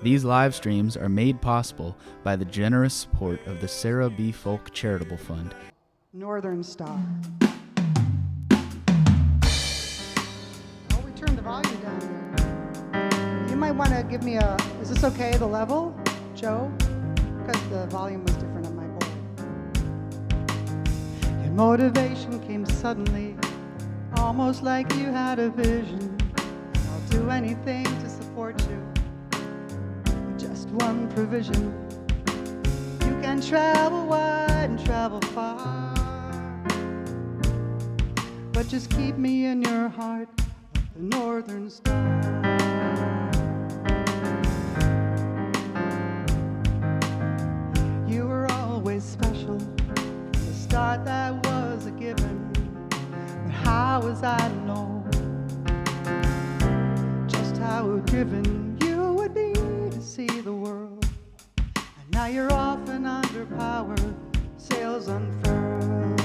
These live streams are made possible by the generous support of the Sarah B. Folk Charitable Fund. Northern Star. Oh, we turned the volume down here. You might want to give me a, is this okay, the level, Joe? Because the volume was different on my board. Your motivation came suddenly, almost like you had a vision. I'll do anything to support you. Just one provision. You can travel wide and travel far, but just keep me in your heart, the Northern Star. You were always special. From the start that was a given. But how was I to know just how driven you would be to see the world? And now you're off and under power, sails unfurled.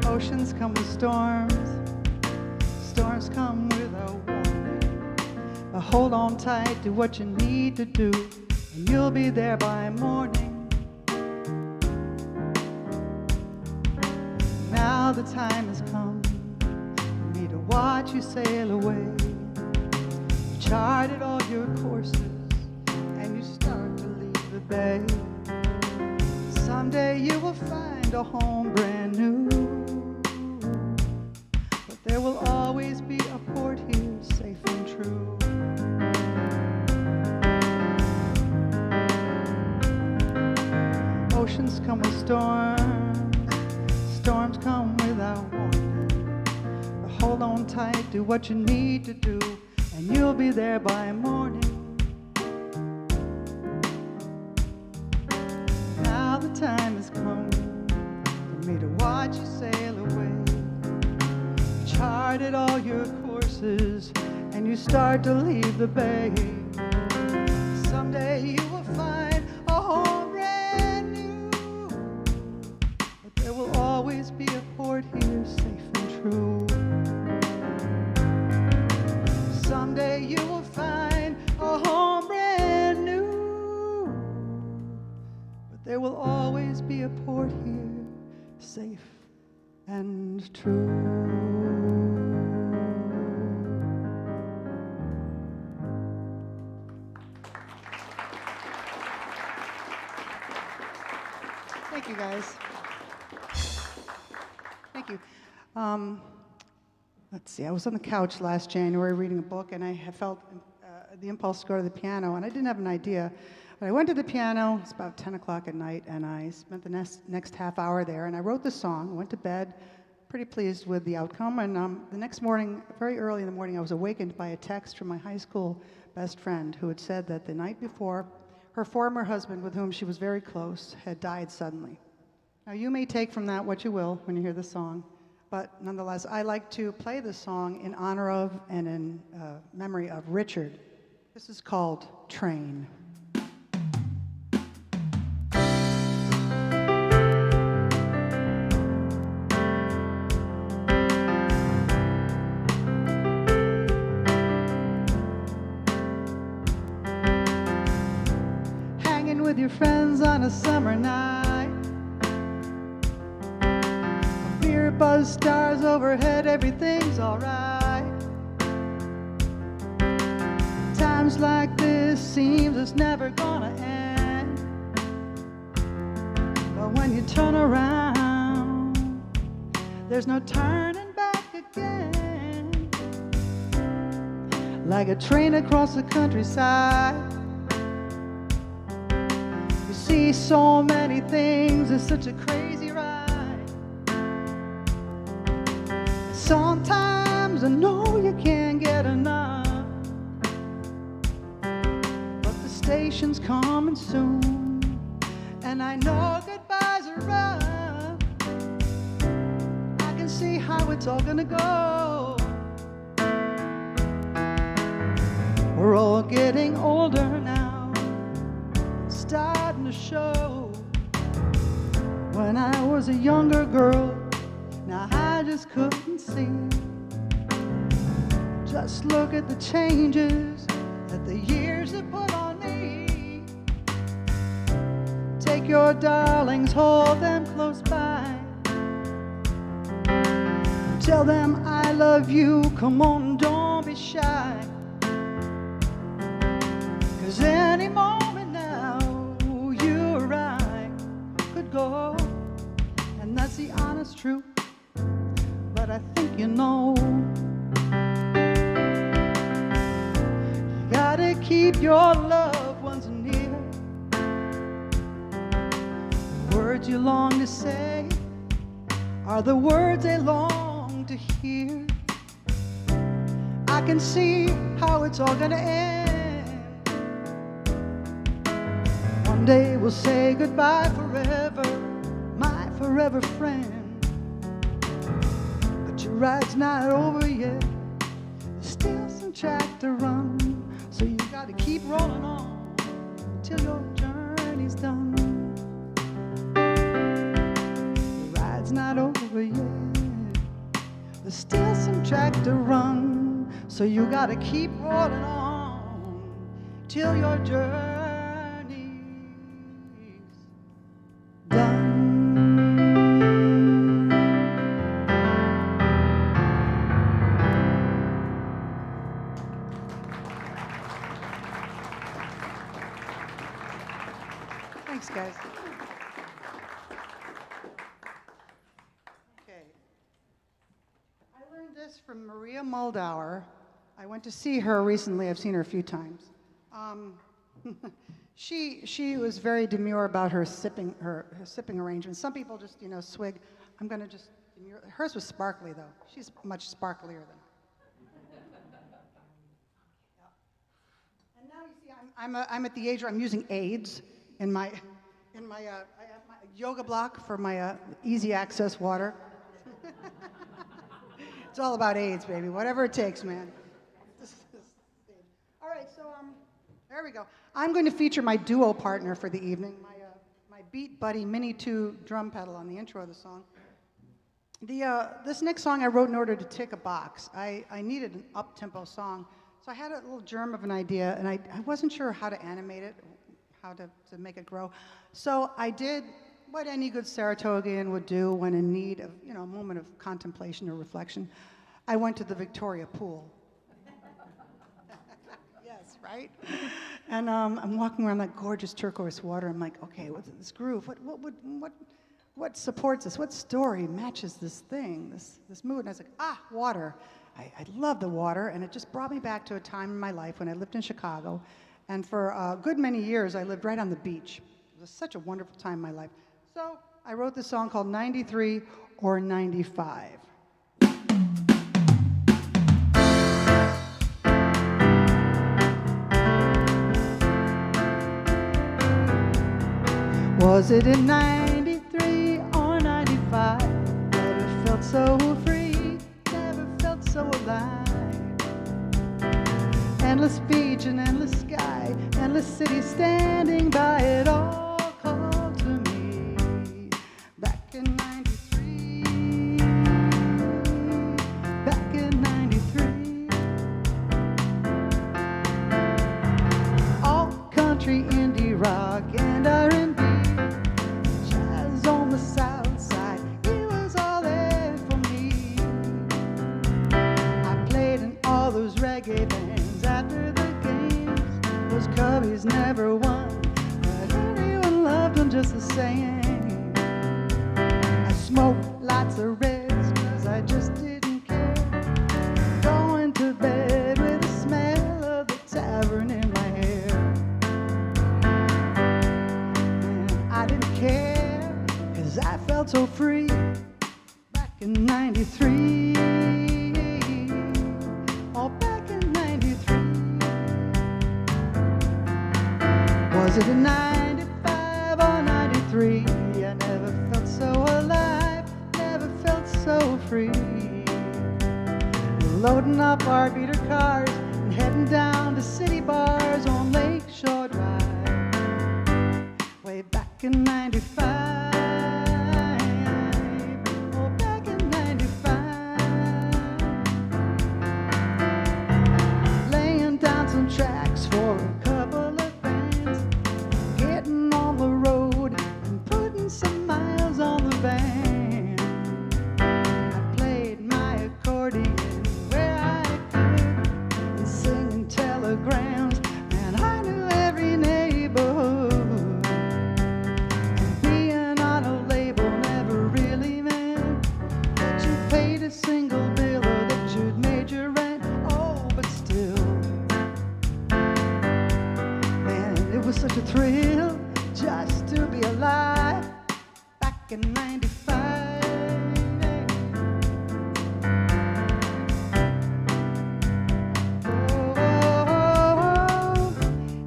Oceans come with storms, storms come without warning. But hold on tight to what you need to do, and you'll be there by morning. Now the time has come for me to watch you sail away. You charted all your courses and you start to leave the bay. Someday you will find a home brand new, but there will always be a port here, safe and true. Oceans come with storms, storms come without warning. But hold on tight, do what you need to do, and you'll be there by morning. Now the time has come for me to watch you sail away. You charted all your courses and you start to leave the bay. Someday you will find a home brand new, but there will always be a port here, safe and true. Someday you will find a home brand new, but there will always be a port here, safe and true. Thank you, guys. Thank you. Let's see, I was on the couch last January reading a book, and I felt the impulse to go to the piano, and I didn't have an idea. But I went to the piano, it's about 10 o'clock at night, and I spent the next half hour there, and I wrote the song, went to bed, pretty pleased with the outcome, and the next morning, very early in the morning, I was awakened by a text from my high school best friend who had said that the night before, her former husband, with whom she was very close, had died suddenly. Now, you may take from that what you will when you hear the song, but nonetheless, I like to play the song in honor of and in memory of Richard. This is called Train. Hanging with your friends on a summer night. Beer buzz, stars overhead, everything's alright. Times like this seems it's never gonna end. But when you turn around, there's no turning back again. Like a train across the countryside, you see so many things, it's such a crazy ride. Sometimes I know you can't get enough, but the station's coming soon, and I know goodbyes are rough. I can see how it's all gonna go. We're all getting older now, starting to show. When I was a younger girl, now I just couldn't see Just look at the changes that the years have put on me. Take your darlings, hold them close by. Tell them I love you, come on, don't be shy. 'Cause any moment now, you or I could go. And that's the honest truth, but I think you know. You gotta keep your loved ones near. The words you long to say are the words they long to hear. I can see how it's all gonna end. One day we'll say goodbye forever, my forever friend. But your ride's not over yet. There's still some track to run, so you gotta keep rolling on till your journey's done. Your ride's not over yet. There's still some track to run, so you gotta keep rolling on till your journey's done. Thanks, guys. Okay. I learned this from Maria Moldauer. I went to see her recently. I've seen her a few times. She was very demure about her sipping arrangement. Some people just swig. I'm gonna just demure. Hers was sparkly though. She's much sparklier than I. Yeah. And now you see, I'm at the age where I'm using aids in my I have my yoga block for my easy access water. It's all about AIDS, baby. Whatever it takes, man. All right, so there we go. I'm going to feature my duo partner for the evening, my Beat Buddy Mini 2 drum pedal on the intro of the song. This next song I wrote in order to tick a box. I needed an up-tempo song, so I had a little germ of an idea, and I wasn't sure how to animate it, how to make it grow. So I did what any good Saratogian would do when in need of, a moment of contemplation or reflection. I went to the Victoria pool. Yes, right? And I'm walking around that gorgeous turquoise water. I'm like, okay, what's this groove? What supports this? What story matches this thing, this mood? And I was like, water. I love the water, and it just brought me back to a time in my life when I lived in Chicago. And for a good many years, I lived right on the beach. It was such a wonderful time in my life. So I wrote this song called 93 or 95. Was it in 93 or 95 that it felt so free, never felt so alive? Endless beach and endless sky, endless city standing by, it all called to me. Back in 93, back in 93. All country, indie rock, and R&B, jazz on the south side, it was all there for me. I played in all those reggae bands after the games. Those Cubbies never won, but everyone loved them just the same. I smoked lots of reds, 'cause I just didn't care. Going to bed with the smell of the tavern in my hair. And I didn't care, 'cause I felt so free back in 93. Oh, back in 93. Was it in 95 or 93? I never felt so alive, never felt so free. Loading up our beater cars and heading down to city bars on Lakeshore Drive. Way back in 95. Oh, back in 95. some tracks for a couple of bands, getting on the road and putting some miles on the van. I played my accordion where I could, and singing telegrams, and I knew every neighborhood. And being on a label never really meant that you paid a single bill or that you'd made your rent. Oh, but still, man, it was such a thrill just to be alive back in '95. Oh,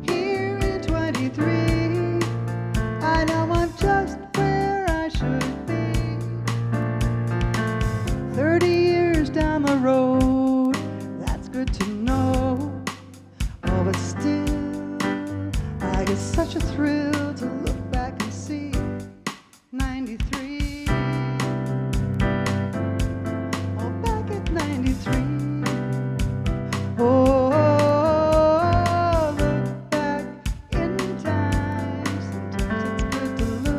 here in '23, I know I'm just where I should be. 30 years down the road, that's good to know. Oh, but still, I get such a thrill to look